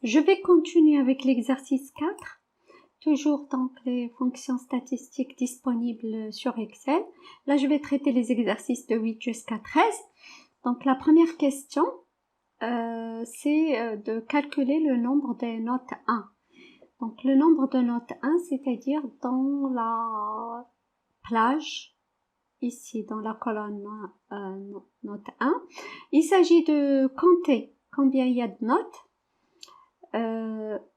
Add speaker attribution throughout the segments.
Speaker 1: Je vais continuer avec l'exercice 4. Toujours donc les fonctions statistiques disponibles sur Excel. Là, je vais traiter les exercices de 8 jusqu'à 13. Donc, la première question, c'est de calculer le nombre des notes 1. Donc, le nombre de notes 1, c'est-à-dire dans la plage, ici dans la colonne note 1. Il s'agit de compter combien il y a de notes,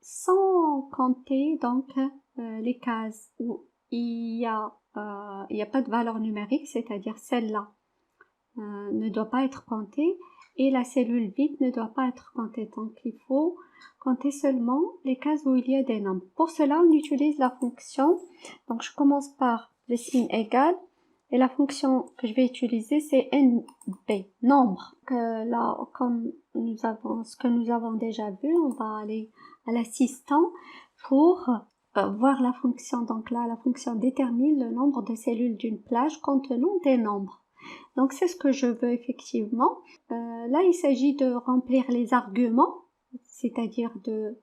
Speaker 1: sans compter donc les cases où il y a pas de valeur numérique, c'est-à-dire celle-là ne doit pas être comptée et la cellule vide ne doit pas être comptée. Donc il faut compter seulement les cases où il y a des nombres. Pour cela, on utilise la fonction. Donc je commence par le signe égal et la fonction que je vais utiliser c'est NB, nombre. Là, comme ce que nous avons déjà vu, on va aller à l'assistant pour voir la fonction. Donc là, la fonction détermine le nombre de cellules d'une plage contenant des nombres. Donc c'est ce que je veux effectivement. Là, il s'agit de remplir les arguments, c'est-à-dire de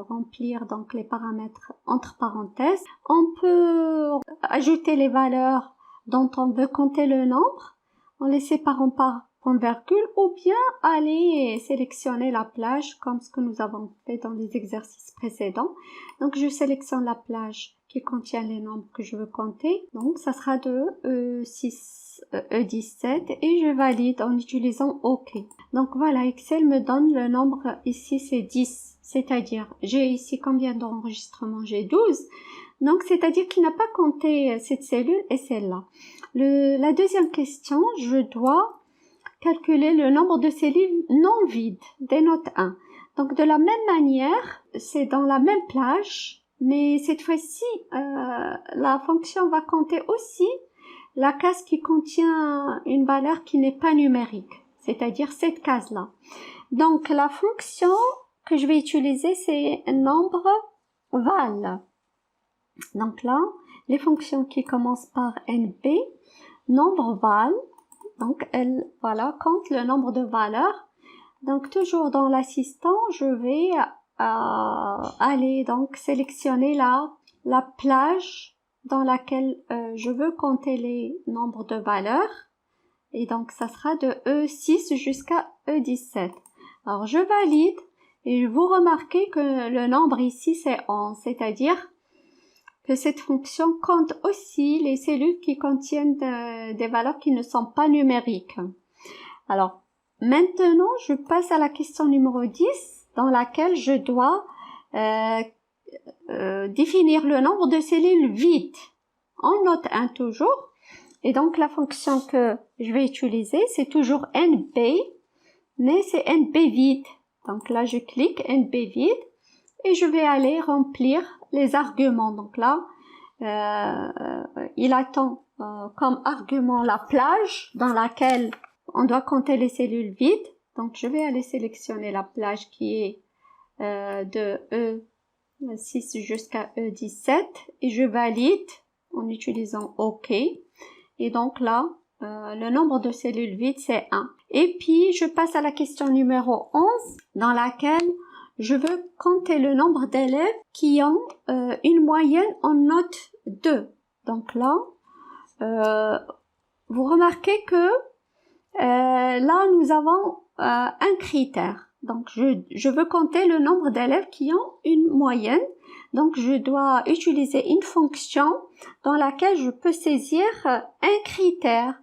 Speaker 1: remplir donc les paramètres entre parenthèses. On peut ajouter les valeurs dont on veut compter le nombre en les séparant par point virgule ou bien aller sélectionner la plage comme ce que nous avons fait dans les exercices précédents. Donc je sélectionne la plage qui contient les nombres que je veux compter. Donc ça sera de E6, E17 et je valide en utilisant OK. Donc voilà, Excel me donne le nombre ici c'est 10, c'est-à-dire j'ai ici combien d'enregistrements? J'ai 12. Donc c'est-à-dire qu'il n'a pas compté cette cellule et celle-là. La deuxième question, je dois calculer le nombre de cellules non vides des notes 1. Donc de la même manière, c'est dans la même plage, mais cette fois-ci, la fonction va compter aussi la case qui contient une valeur qui n'est pas numérique, c'est-à-dire cette case-là. Donc la fonction que je vais utiliser, c'est nombre val. Donc là, les fonctions qui commencent par NB, nombre val, donc elle compte le nombre de valeurs. Donc toujours dans l'assistant, je vais aller donc sélectionner la plage dans laquelle je veux compter les nombres de valeurs. Et donc ça sera de E6 jusqu'à E17. Alors je valide et vous remarquez que le nombre ici c'est 11, c'est-à-dire que cette fonction compte aussi les cellules qui contiennent des valeurs qui ne sont pas numériques. Alors, maintenant, je passe à la question numéro 10, dans laquelle je dois définir le nombre de cellules vides. En note 1 toujours. Et donc, la fonction que je vais utiliser, c'est toujours NB, mais c'est NB vide. Donc là, je clique NB vide et je vais aller remplir les arguments. Donc là, il attend comme argument la plage dans laquelle on doit compter les cellules vides. Donc je vais aller sélectionner la plage qui est de E6 jusqu'à E17 et je valide en utilisant OK. Et donc là, le nombre de cellules vides c'est 1. Et puis je passe à la question numéro 11 dans laquelle je veux compter le nombre d'élèves qui ont une moyenne en note 2. Donc là, vous remarquez que là, nous avons un critère. Donc, je veux compter le nombre d'élèves qui ont une moyenne. Donc, je dois utiliser une fonction dans laquelle je peux saisir un critère.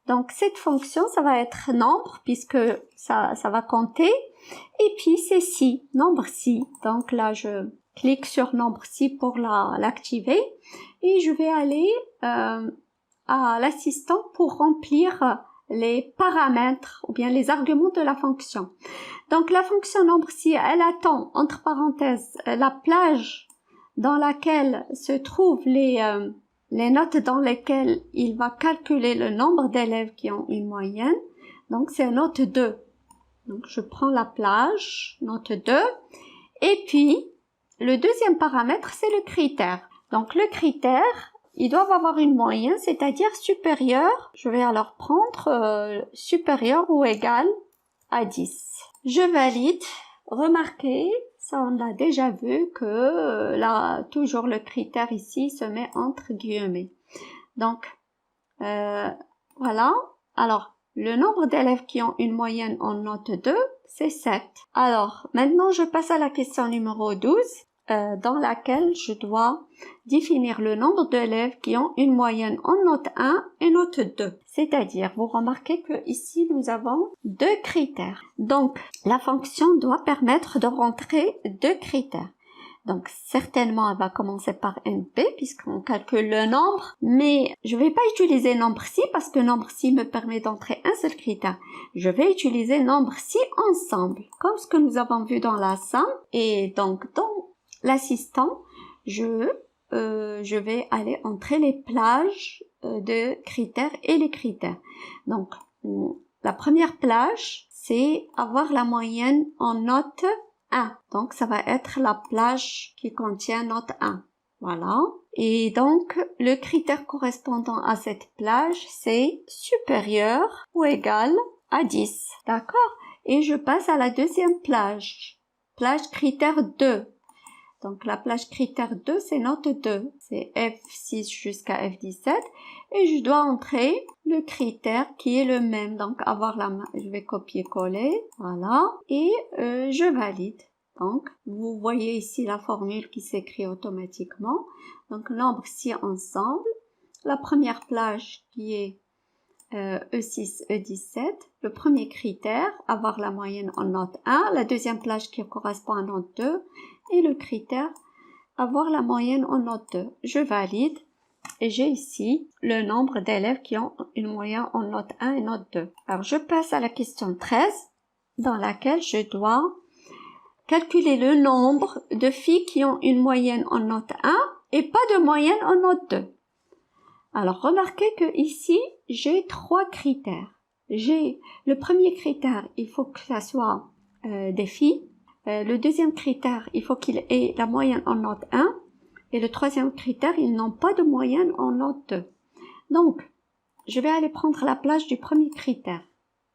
Speaker 1: Donc, cette fonction, ça va être nombre puisque ça va compter. Et puis, c'est si, nombre si. Donc là, je clique sur nombre si pour l'activer. Et je vais aller à l'assistant pour remplir les paramètres ou bien les arguments de la fonction. Donc la fonction nombre si, elle attend entre parenthèses la plage dans laquelle se trouvent les notes dans lesquelles il va calculer le nombre d'élèves qui ont une moyenne. Donc c'est note 2. Donc je prends la plage, note 2. Et puis le deuxième paramètre, c'est le critère. Donc le critère, ils doivent avoir une moyenne, c'est-à-dire supérieure. Je vais alors prendre supérieur ou égal à 10. Je valide remarquez, ça on l'a déjà vu, que là, toujours le critère ici se met entre guillemets. Donc, voilà. Alors, le nombre d'élèves qui ont une moyenne en note 2, c'est 7. Alors, maintenant, je passe à la question numéro 12, dans laquelle je dois définir le nombre d'élèves qui ont une moyenne en note 1 et note 2. C'est-à-dire, vous remarquez que ici, nous avons deux critères. Donc, la fonction doit permettre de rentrer deux critères. Donc, certainement, elle va commencer par NP puisqu'on calcule le nombre, mais je vais pas utiliser nombre si parce que nombre si me permet d'entrer un seul critère. Je vais utiliser nombre si ensemble, comme ce que nous avons vu dans la somme. Et donc, dans l'assistant, je vais aller entrer les plages de critères et les critères. Donc, la première plage, c'est avoir la moyenne en note 1. Donc, ça va être la plage qui contient note 1. Voilà. Et donc, le critère correspondant à cette plage, c'est supérieur ou égal à 10. D'accord? Et je passe à la deuxième plage. Plage critère 2. Donc, la plage critère 2, c'est note 2. C'est F6 jusqu'à F17. Et je dois entrer le critère qui est le même. Donc, avoir la main, je vais copier-coller. Voilà. Et je valide. Donc, vous voyez ici la formule qui s'écrit automatiquement. Donc, nombre si ensemble. La première plage qui est E6, E17. Le premier critère, avoir la moyenne en note 1. La deuxième plage qui correspond à note 2. Et le critère, avoir la moyenne en note 2. Je valide et j'ai ici le nombre d'élèves qui ont une moyenne en note 1 et note 2. Alors, je passe à la question 13 dans laquelle je dois calculer le nombre de filles qui ont une moyenne en note 1 et pas de moyenne en note 2. Alors, remarquez que ici, j'ai trois critères. J'ai le premier critère, il faut que ça soit des filles. Le deuxième critère, il faut qu'il ait la moyenne en note 1. Et le troisième critère, ils n'ont pas de moyenne en note 2. Donc, je vais aller prendre la plage du premier critère.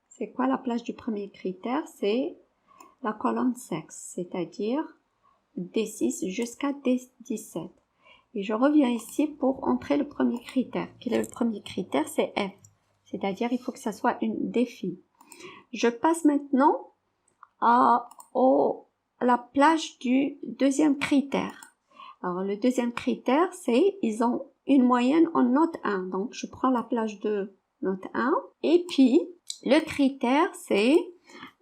Speaker 1: C'est quoi la plage du premier critère? C'est la colonne sexe, c'est-à-dire D6 jusqu'à D17. Et je reviens ici pour entrer le premier critère. Quel est le premier critère? C'est F. C'est-à-dire, il faut que ça soit une des filles. Je passe maintenant à la plage du deuxième critère. Alors, le deuxième critère, c'est ils ont une moyenne en note 1. Donc, je prends la plage de note 1. Et puis, le critère, c'est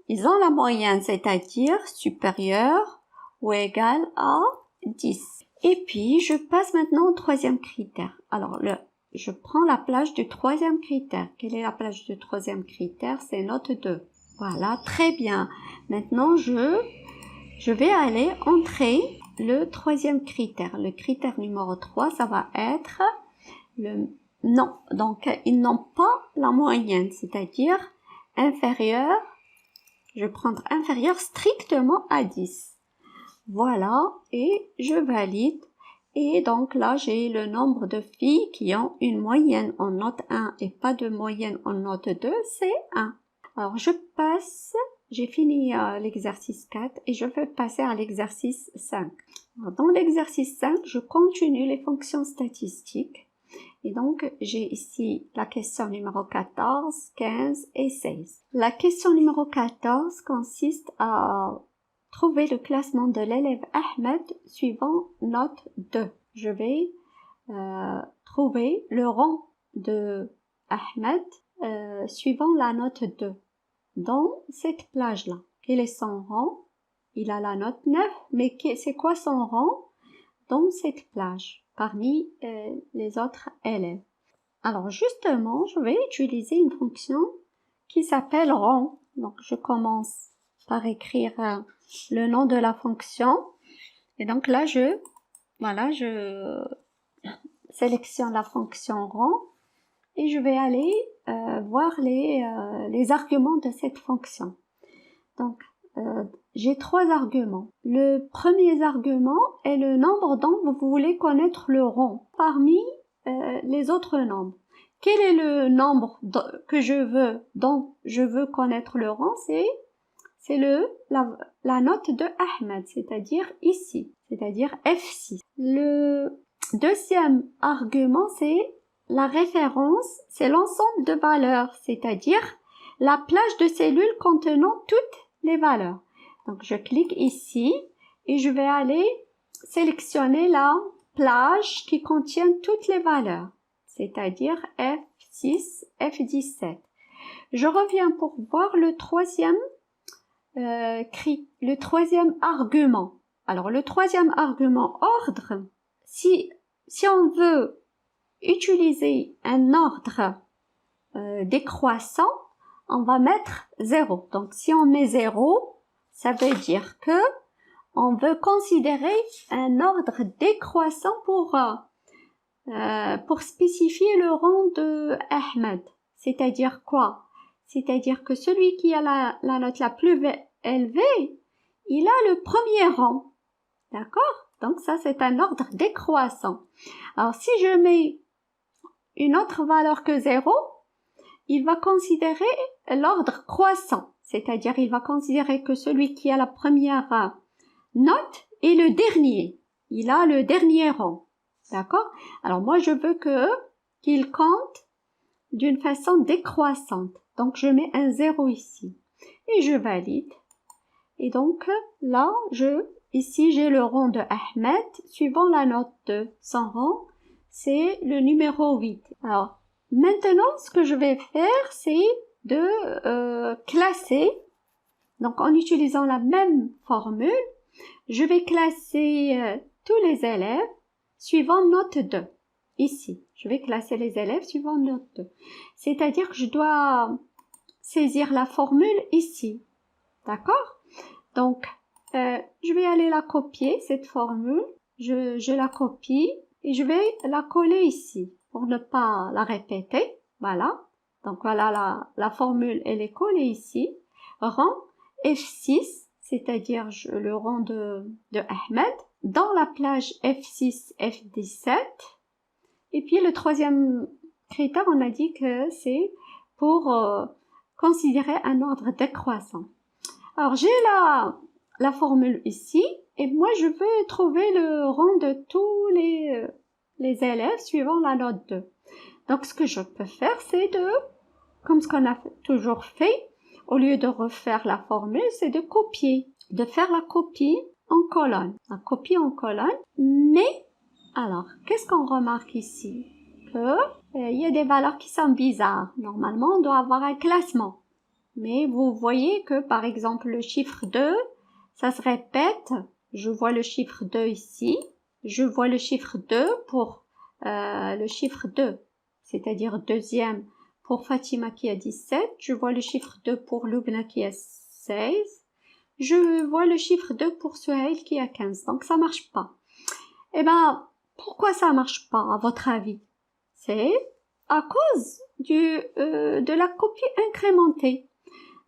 Speaker 1: ils ont la moyenne, c'est-à-dire supérieure ou égale à 10. Et puis, je passe maintenant au troisième critère. Alors, je prends la plage du troisième critère. Quelle est la plage du troisième critère? C'est note 2. Voilà, très bien. Maintenant, je vais aller entrer le troisième critère. Le critère numéro 3, ça va être le non. Donc, ils n'ont pas la moyenne, c'est-à-dire inférieur. Je vais prendre inférieur strictement à 10. Voilà, et je valide. Et donc là, j'ai le nombre de filles qui ont une moyenne en note 1 et pas de moyenne en note 2, c'est 1. Alors, je passe, j'ai fini l'exercice 4 et je vais passer à l'exercice 5. Alors, dans l'exercice 5, je continue les fonctions statistiques. Et donc, j'ai ici la question numéro 14, 15 et 16. La question numéro 14 consiste à trouver le classement de l'élève Ahmed suivant note 2. Je vais trouver le rang de Ahmed suivant la note 2 dans cette plage-là. Quel est son rang? Il a la note 9, mais c'est quoi son rang dans cette plage parmi les autres élèves? Alors justement, je vais utiliser une fonction qui s'appelle rang. Donc je commence par écrire le nom de la fonction. Et donc là, je sélectionne la fonction rang et je vais aller voir les arguments de cette fonction. Donc, j'ai trois arguments. Le premier argument est le nombre dont vous voulez connaître le rang parmi les autres nombres. Quel est le nombre dont je veux connaître le rang? C'est c'est la note de Ahmed, c'est-à-dire ici, c'est-à-dire F6. Le deuxième argument, c'est la référence, c'est l'ensemble de valeurs, c'est-à-dire la plage de cellules contenant toutes les valeurs. Donc, je clique ici et je vais aller sélectionner la plage qui contient toutes les valeurs, c'est-à-dire F6, F17. Je reviens pour voir le troisième argument. Alors, le troisième argument, ordre, si on veut utiliser un ordre décroissant, on va mettre 0. Donc, si on met 0, ça veut dire que on veut considérer un ordre décroissant pour spécifier le rang de Ahmed. C'est-à-dire quoi? C'est-à-dire que celui qui a la note la plus élevée, il a le premier rang. D'accord? Donc ça, c'est un ordre décroissant. Alors, si je mets une autre valeur que 0, il va considérer l'ordre croissant. C'est-à-dire, il va considérer que celui qui a la première note est le dernier. Il a le dernier rang. D'accord? Alors, moi, je veux qu'il compte d'une façon décroissante. Donc, je mets un 0 ici. Et je valide. Et donc, là, ici, j'ai le rang de Ahmed. Suivant la note de son rang, c'est le numéro 8. Alors, maintenant, ce que je vais faire, c'est de classer. Donc, en utilisant la même formule, je vais classer tous les élèves suivant note 2. Ici, je vais classer les élèves suivant note 2. C'est-à-dire que je dois saisir la formule ici. D'accord? Donc, je vais aller la copier, cette formule. Je la copie et je vais la coller ici pour ne pas la répéter. Voilà. Donc, voilà, la formule, elle est collée ici. Rang F6, c'est-à-dire le rang de Ahmed, dans la plage F6, F17. Et puis, le troisième critère, on a dit que c'est pour considérer un ordre décroissant. Alors, j'ai la formule ici, et moi, je veux trouver le rang de tous les élèves suivant la note 2. Donc, ce que je peux faire, c'est comme ce qu'on a toujours fait, au lieu de refaire la formule, c'est de faire la copie en colonne. La copie en colonne, mais, alors, qu'est-ce qu'on remarque ici? Il y a des valeurs qui sont bizarres. Normalement, on doit avoir un classement. Mais vous voyez que, par exemple, le chiffre 2, ça se répète. Je vois le chiffre 2 ici. Je vois le chiffre 2 pour le chiffre 2, c'est-à-dire deuxième pour Fatima qui a 17. Je vois le chiffre 2 pour Lubna qui a 16. Je vois le chiffre 2 pour Suhail qui a 15. Donc, ça marche pas. Eh ben, pourquoi ça marche pas, à votre avis? C'est à cause de la copie incrémentée.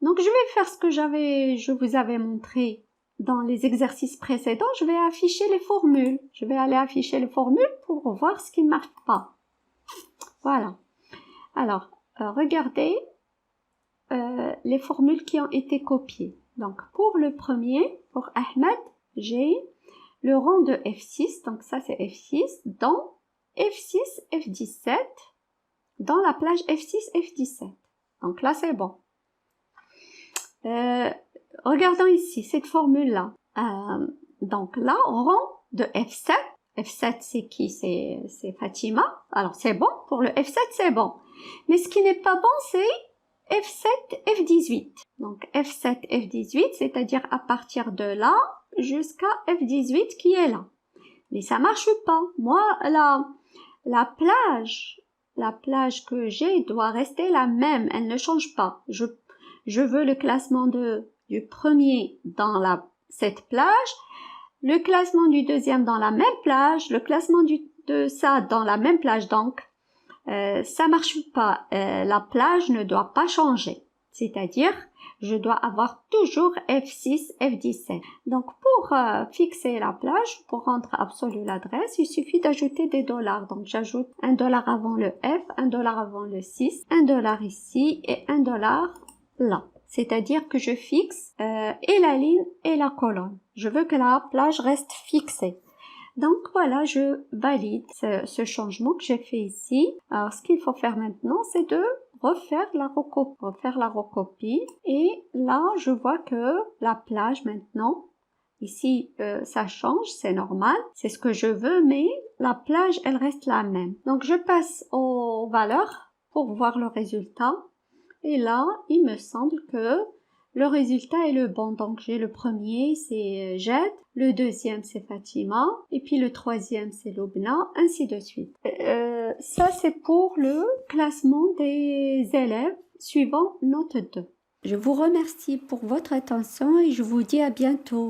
Speaker 1: Donc, je vais faire ce que je vous avais montré dans les exercices précédents. Je vais afficher les formules. Je vais aller afficher les formules pour voir ce qui ne marche pas. Voilà. Alors, regardez les formules qui ont été copiées. Donc, pour le premier, pour Ahmed, j'ai le rang de F6. Donc, ça, c'est F6 dans F6, F17 dans la plage F6, F17. Donc là, c'est bon. Regardons ici, cette formule-là. Donc là, rang de F7. F7, c'est qui? C'est Fatima. Alors, c'est bon. Pour le F7, c'est bon. Mais ce qui n'est pas bon, c'est F7, F18. Donc, F7, F18, c'est-à-dire à partir de là jusqu'à F18 qui est là. Mais ça marche pas. Moi, la plage que j'ai doit rester la même. Elle ne change pas. Je veux le classement du premier dans cette plage, le classement du deuxième dans la même plage, le classement de ça dans la même plage. Donc, ça marche pas. La plage ne doit pas changer. C'est-à-dire, je dois avoir toujours F6, F17. Donc, pour fixer la plage, pour rendre absolue l'adresse, il suffit d'ajouter des dollars. Donc, j'ajoute $1 avant le F, $1 avant le 6, $1 ici et $1 là. c'est-à-dire que je fixe et la ligne et la colonne. Je veux que la plage reste fixée. Donc voilà, je valide ce changement que j'ai fait ici. Alors ce qu'il faut faire maintenant, c'est de refaire la recopie. Et là, je vois que la plage maintenant, ici, ça change, c'est normal, c'est ce que je veux, mais la plage, elle reste la même. Donc je passe aux valeurs pour voir le résultat. Et là, il me semble que le résultat est le bon. Donc j'ai le premier, c'est Jed, le deuxième, c'est Fatima, et puis le troisième, c'est Lobna, ainsi de suite. Ça, c'est pour le classement des élèves suivant note 2. Je vous remercie pour votre attention et je vous dis à bientôt.